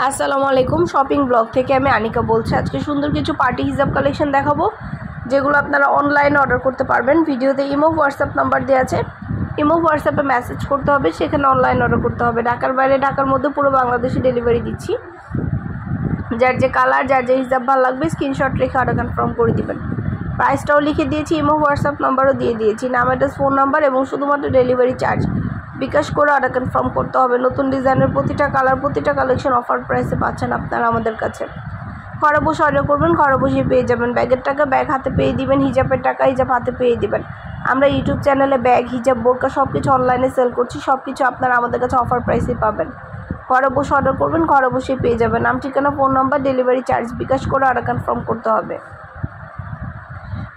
আসসালামু আলাইকুম shopping blog থেকে আমি আনিকা বলছি। আজকে সুন্দর কিছু পার্টি হিজাব কালেকশন দেখাবো, যেগুলো আপনারা অনলাইনে অর্ডার করতে পারবেন। ভিডিওতে ইমো হোয়াটসঅ্যাপ নাম্বার দেওয়া আছে, ইমো হোয়াটসঅ্যাপে মেসেজ করতে হবে, সেখানে অনলাইন অর্ডার করতে হবে। ঢাকার বাইরে, ঢাকার মধ্যে পুরো বাংলাদেশে ডেলিভারি দিচ্ছি। যার যে কালার, যার যে হিজাব ভালো লাগবে স্ক্রিনশট রেখে অর্ডার কনফার্ম করে দিবেন। প্রাইসটাও লিখে দিয়েছি, ইমো হোয়াটসঅ্যাপ নাম্বারও দিয়ে দিয়েছি, নাম অ্যাড্রেস ফোন নাম্বার এবং শুধুমাত্র ডেলিভারি চার্জ বিকাশ করে অর্ডার কনফার্ম করতে হবে। নতুন ডিজাইনের প্রতিটা কালার, প্রতিটা কালেকশন অফার প্রাইসে পাচ্ছেন আপনারা আমাদের কাছে। ঘরে বসে অর্ডার করবেন, ঘরে বসেই পেয়ে যাবেন। ব্যাগের টাকা ব্যাগ হাতে পেয়ে দিবেন, হিজাবের টাকা হিজাব হাতে পেয়ে দিবেন। আমরা ইউটিউব চ্যানেলে ব্যাগ, হিজাব, বোরকা সব কিছু অনলাইনে সেল করছি। সব কিছু আপনারা আমাদের কাছে অফার প্রাইসেই পাবেন। ঘরে বসে অর্ডার করবেন, ঘরে বসেই পেয়ে যাবেন। নাম, ঠিকানা, phone number, delivery charge bKash করে অর্ডার কনফার্ম করতে হবে।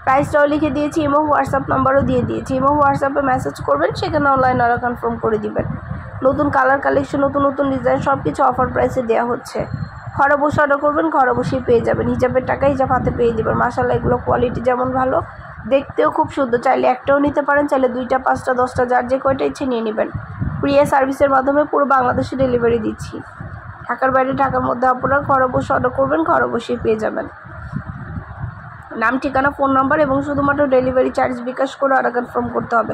প্রাইসটাও লিখে দিয়েছি, ইমো হোয়াটসঅ্যাপ নাম্বারও দিয়ে দিয়েছি। ইমো হোয়াটসঅ্যাপে মেসেজ করবেন, সেখানে অনলাইন অর্ডার কনফার্ম করে দিবেন। নতুন কালার কালেকশন, নতুন নতুন ডিজাইন সব কিছু অফার প্রাইসে দেওয়া হচ্ছে। ঘরে বসে অর্ডার করবেন, ঘরে বসেই পেয়ে যাবেন। হিজাবের টাকা হিজাব হাতে পেয়ে দেবেন। মাশাআল্লাহ, এগুলো কোয়ালিটি যেমন ভালো, দেখতেও খুব সুন্দর। চাইলে একটাও নিতে পারেন, চাইলে 2টা, 5টা, 10টা, যার যে কয়টা ইচ্ছে নিয়ে নেবেন। কুরিয়ার সার্ভিসের মাধ্যমে পুরো বাংলাদেশে ডেলিভারি দিচ্ছি। ঢাকার বাইরে, ঢাকার মধ্যে আপনারা ঘরে বসে অর্ডার করবেন, ঘরে বসেই পেয়ে যাবেন। নাম, ঠিকানা, ফোন নাম্বার এবং শুধুমাত্র ডেলিভারি চার্জ বিকাশ করে অর্ডার কনফার্ম করতে হবে।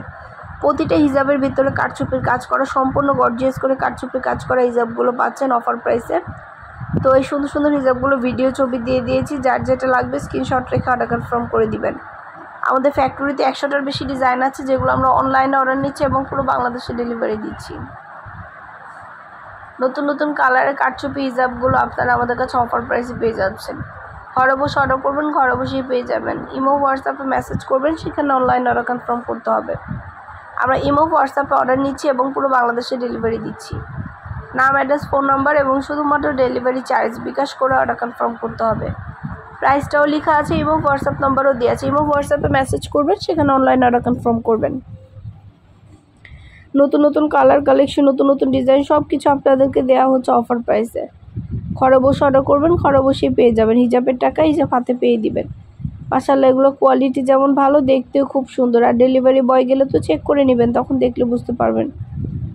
প্রতিটা হিজাবের ভিতরে কারচুপির কাজ করা, সম্পূর্ণ গর্জিয়াস করে কারচুপির কাজ করা হিজাবগুলো পাচ্ছেন অফার প্রাইসে। তো এই সুন্দর সুন্দর হিজাবগুলো ভিডিও ছবি দিয়ে দিয়েছি, যার যেটা লাগবে স্ক্রিনশট রেখে অর্ডার কনফার্ম করে দিবেন। আমাদের ফ্যাক্টরিতে 100টার বেশি ডিজাইন আছে, যেগুলো আমরা অনলাইনে অর্ডার নিচ্ছি এবং পুরো বাংলাদেশে ডেলিভারি দিচ্ছি। নতুন নতুন কালারের কারচুপি হিজাবগুলো আপনারা আমাদের কাছে অফার প্রাইসে পেয়ে যাচ্ছেন। ঘরে বসে অর্ডার করবেন, ঘরে বসেই পেয়ে যাবেন। ইমো হোয়াটসঅ্যাপে মেসেজ করবেন, সেখানে অনলাইন অর্ডার কনফার্ম করতে হবে। আমরা ইমো হোয়াটসঅ্যাপে অর্ডার নিচ্ছি এবং পুরো বাংলাদেশে ডেলিভারি দিচ্ছি। নাম, অ্যাড্রেস, ফোন নাম্বার এবং শুধুমাত্র ডেলিভারি চার্জ বিকাশ করে অর্ডার কনফার্ম করতে হবে। প্রাইসটাও লেখা আছে, ইমো হোয়াটসঅ্যাপ নাম্বারও দেওয়া আছে। ইমো হোয়াটসঅ্যাপে মেসেজ করবেন, সেখানে অনলাইন অর্ডার কনফার্ম করবেন। নতুন নতুন কালার কালেকশন, নতুন নতুন ডিজাইন সব কিছু আপনাদেরকে দেওয়া হচ্ছে অফার প্রাইসে। ঘরে বসে অর্ডার করবেন, ঘরে বসেই পেয়ে যাবেন। হিজাবের টাকা হিজাব হাতে পেয়ে দিবেন। মাশাআল্লাহ, এগুলো কোয়ালিটি যেমন ভালো, দেখতেও খুব সুন্দর। আর ডেলিভারি বয় গেলে তো চেক করে নেবেন, তখন দেখলে বুঝতে পারবেন।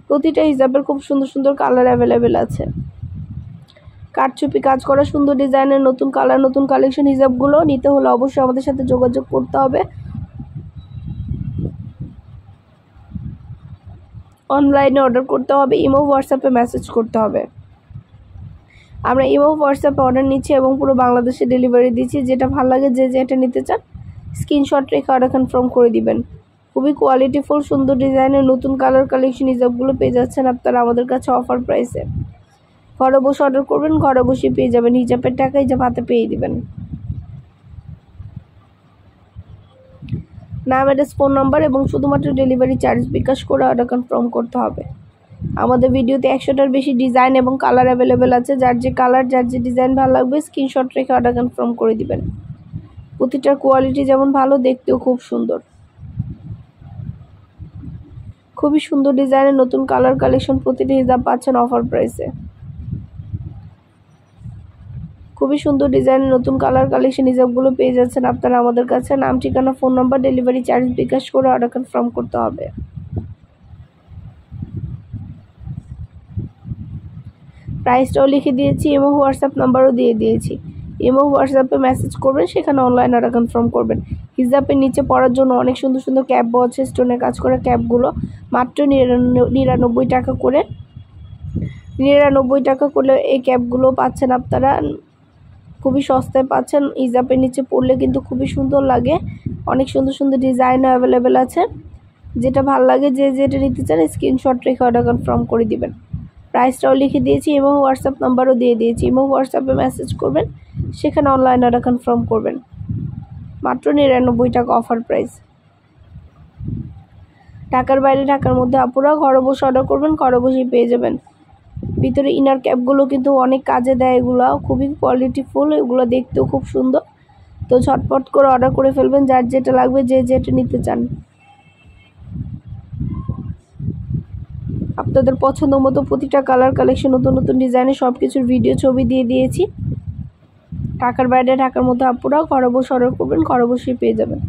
প্রতিটা হিজাবের খুব সুন্দর সুন্দর কালার অ্যাভেলেবেল আছে। কারচুপি কাজ করা সুন্দর ডিজাইনের নতুন কালার, নতুন কালেকশন হিজাবগুলো নিতে হলে অবশ্যই আমাদের সাথে যোগাযোগ করতে হবে। অনলাইনে অর্ডার করতে হবে, ইমো হোয়াটসঅ্যাপে মেসেজ করতে হবে। আমরা ইমো হোয়াটসঅ্যাপে অর্ডার নিচ্ছি এবং পুরো বাংলাদেশে ডেলিভারি দিচ্ছি। যেটা ভালো লাগে, যে যেটা নিতে চান স্ক্রিনশট রেখে অর্ডার কনফার্ম করে দিবেন। খুবই কোয়ালিটিফুল সুন্দর ডিজাইনের নতুন কালার কালেকশন হিজাবগুলো পেয়ে যাচ্ছেন আপনারা আমাদের কাছে অফার প্রাইসে। ঘরে বসে অর্ডার করবেন, ঘরে বসে পেয়ে যাবেন। হিজাবের টাকা হিজাব হাতে পেয়ে দিবেন। নাম, অ্যাড্রেস, ফোন নাম্বার এবং শুধুমাত্র ডেলিভারি চার্জ বিকাশ করে অর্ডার কনফার্ম করতে হবে। আমাদের ভিডিওতে 100টার বেশি ডিজাইন এবং কালার অ্যাভেলেবেল আছে। যার যে কালার, যার যে ডিজাইন ভালো লাগবে স্ক্রিনশট রেখে অর্ডার কনফার্ম করে দিবেন। প্রতিটার কোয়ালিটি যেমন ভালো, দেখতেও খুব সুন্দর। খুবই সুন্দর ডিজাইনের নতুন কালার কালেকশন, প্রতিটি হিজাব পাচ্ছেন অফার প্রাইসে। খুবই সুন্দর ডিজাইনের নতুন কালার কালেকশন হিজাবগুলো পেয়ে যাচ্ছেন আপনারা আমাদের কাছে। নাম, ঠিকানা, phone number, delivery charge bKash করে অর্ডার কনফার্ম করতে হবে। প্রাইসটাও লিখে দিয়েছি, ইমো হোয়াটসঅ্যাপ নাম্বারও দিয়ে দিয়েছি। ইমো হোয়াটসঅ্যাপে মেসেজ করবেন, সেখানে অনলাইন অর্ডার কনফার্ম করবেন। হিজাবের নিচে পরার জন্য অনেক সুন্দর সুন্দর ক্যাপ আছে, স্টোনের কাজ করা ক্যাপগুলো মাত্র 99 টাকা করে। 99 টাকা করে এই ক্যাপগুলো পাচ্ছেন আপনারা, খুবই সস্তায় পাচ্ছেন। হিজাবের নিচে পরলে কিন্তু খুবই সুন্দর লাগে। অনেক সুন্দর সুন্দর ডিজাইনও অ্যাভেলেবেল আছে। যেটা ভালো লাগে, যে যেটা নিতে চান স্ক্রিনশট রেখে অর্ডার কনফার্ম করে দিবেন। প্রাইসটাও লিখে দিয়েছি, ইমো হোয়াটসঅ্যাপ নাম্বারও দিয়ে দিয়েছি। ইমো হোয়াটসঅ্যাপে মেসেজ করবেন, সেখানে অনলাইন অর্ডার কনফার্ম করবেন। মাত্র 99 টাকা অফার প্রাইস। ঢাকার বাইরে, ঢাকার মধ্যে আপুরা ঘরে বসে অর্ডার করবেন, ঘরে বসেই পেয়ে যাবেন। ভিতরে ইনার ক্যাপগুলো কিন্তু অনেক কাজে দেয়, এগুলো খুবই কোয়ালিটিফুল, এগুলো দেখতেও খুব সুন্দর। তো ঝটপট করে অর্ডার করে ফেলবেন, যার যেটা লাগবে, যে যেটা নিতে চান। আপনাদের পছন্দ মতো প্রতিটা কালার কালেকশন, নতুন নতুন ডিজাইনের সব কিছুর ভিডিও ছবি দিয়ে দিয়েছি। ঢাকার বাইরে, ঢাকার মধ্যে আপুরা ঘরে বসে অর্ডার করবেন, ঘরে বসেই পেয়ে যাবেন।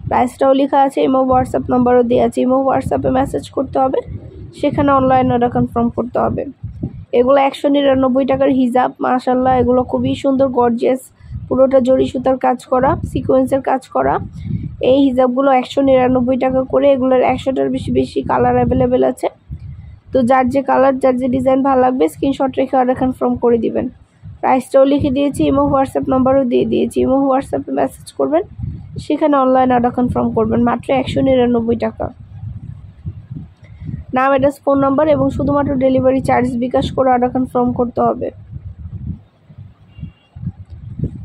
প্রাইসটাও লেখা আছে, ইমো হোয়াটসঅ্যাপ নাম্বারও দেওয়া আছে। ইমো হোয়াটসঅ্যাপে মেসেজ করতে হবে, সেখানে অনলাইন অর্ডার কনফার্ম করতে হবে। এগুলো 199 টাকার হিজাব, মাশাআল্লাহ এগুলো খুবই সুন্দর গর্জিয়াস, পুরোটা জরি সুতার কাজ করা, সিকোয়েন্সের কাজ করা। এই হিজাবগুলো 199 টাকা করে। এগুলোর 100টার বেশি কালার অ্যাভেলেবেল আছে। তো যার যে কালার, যার যে ডিজাইন ভালো লাগবে স্ক্রিনশট রেখে অর্ডার কনফার্ম করে দিবেন। প্রাইসটাও লিখে দিয়েছি, ইমো হোয়াটসঅ্যাপ নাম্বারও দিয়ে দিয়েছি। ইমো হোয়াটসঅ্যাপে মেসেজ করবেন, সেখানে অনলাইন অর্ডার কনফার্ম করবেন, মাত্র 199 টাকা। নাম, অ্যাড্রেস, ফোন নাম্বার এবং শুধুমাত্র ডেলিভারি চার্জ বিকাশ করে অর্ডার কনফার্ম করতে হবে।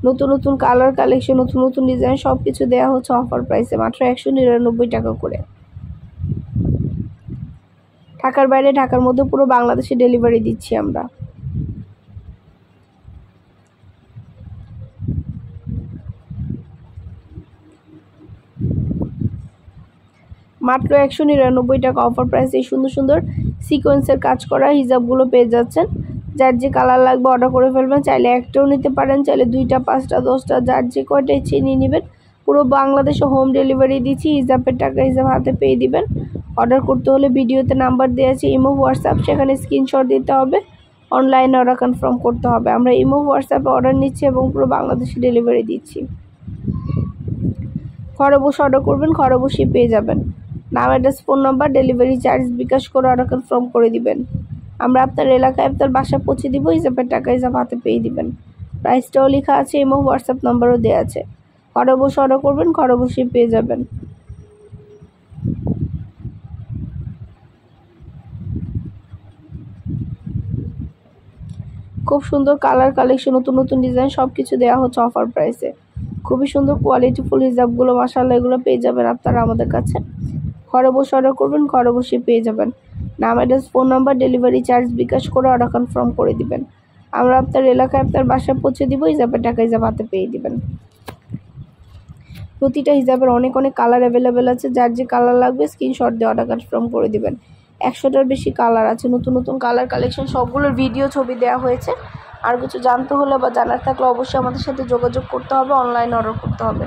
নতুন নতুন কালার কালেকশন, নতুন নতুন ডিজাইন সব কিছু দেওয়া হচ্ছে অফার প্রাইসে, মাত্র 199 টাকা করে। ঢাকার বাইরে, ঢাকার মধ্যে পুরো বাংলাদেশে ডেলিভারি দিচ্ছি আমরা। মাত্র 199 টাকা অফার প্রাইসে এই সুন্দর সুন্দর সিকোয়েন্সের কাজ করা হিজাবগুলো পেয়ে যাচ্ছেন। যার যে কালার লাগবে অর্ডার করে ফেলবেন। চাইলে একটাও নিতে পারেন, চাইলে 2টা, 5টা, 10টা, যার যে কয়টা ইচ্ছে নিয়ে নেবেন। পুরো বাংলাদেশে হোম ডেলিভারি দিচ্ছি। হিজাবের টাকা হিজাব হাতে পেয়ে দিবেন। অর্ডার করতে হলে ভিডিওতে নাম্বার দেওয়া আছে, ইমো হোয়াটসঅ্যাপ, সেখানে স্ক্রিনশট দিতে হবে, অনলাইনে অর্ডার কনফার্ম করতে হবে। আমরা ইমো হোয়াটসঅ্যাপে অর্ডার নিচ্ছি এবং পুরো বাংলাদেশে ডেলিভারি দিচ্ছি। ঘরে বসে অর্ডার করবেন, ঘরে বসেই পেয়ে যাবেন। নাম, address, phone number, delivery charge bKash করে অর্ডার কনফার্ম করে দিবেন। আমরা আপনার এলাকায় আপনার বাসায় পৌঁছে দিব। হিসাবের টাকা হিসাব হাতে পেয়ে দিবেন। প্রাইসটাও লেখা আছে, ইমো হোয়াটসঅ্যাপ নাম্বারও দেওয়া আছে। ঘরে বসে অর্ডার করবেন, ঘরে বসেই পেয়ে যাবেন। খুব সুন্দর কালার কালেকশন, নতুন নতুন ডিজাইন সব কিছু দেওয়া হচ্ছে অফার প্রাইসে। খুবই সুন্দর কোয়ালিটিফুল হিজাবগুলো, মাশাআল্লাহ এগুলো পেয়ে যাবেন আপনারা আমাদের কাছে। ঘরে বসে অর্ডার করবেন, ঘরে বসে পেয়ে যাবেন। নাম, address, phone number, delivery charge bKash করে অর্ডার কনফার্ম করে দিবেন। আমরা আপনার এলাকায় আপনার বাসায় পৌঁছে দিব। হিজাবের টাকা হিজাব হাতে পেয়ে দিবেন। প্রতিটা হিজাবের অনেক অনেক কালার অ্যাভেলেবেল আছে। যার যে কালার লাগবে স্ক্রিনশট দিয়ে অর্ডার কনফার্ম করে দিবেন। 100টার বেশি কালার আছে, নতুন নতুন কালার কালেকশন, সবগুলোর ভিডিও ছবি দেওয়া হয়েছে। আর কিছু জানতে হলে বা জানার থাকলে অবশ্যই আমাদের সাথে যোগাযোগ করতে হবে, অনলাইনে অর্ডার করতে হবে।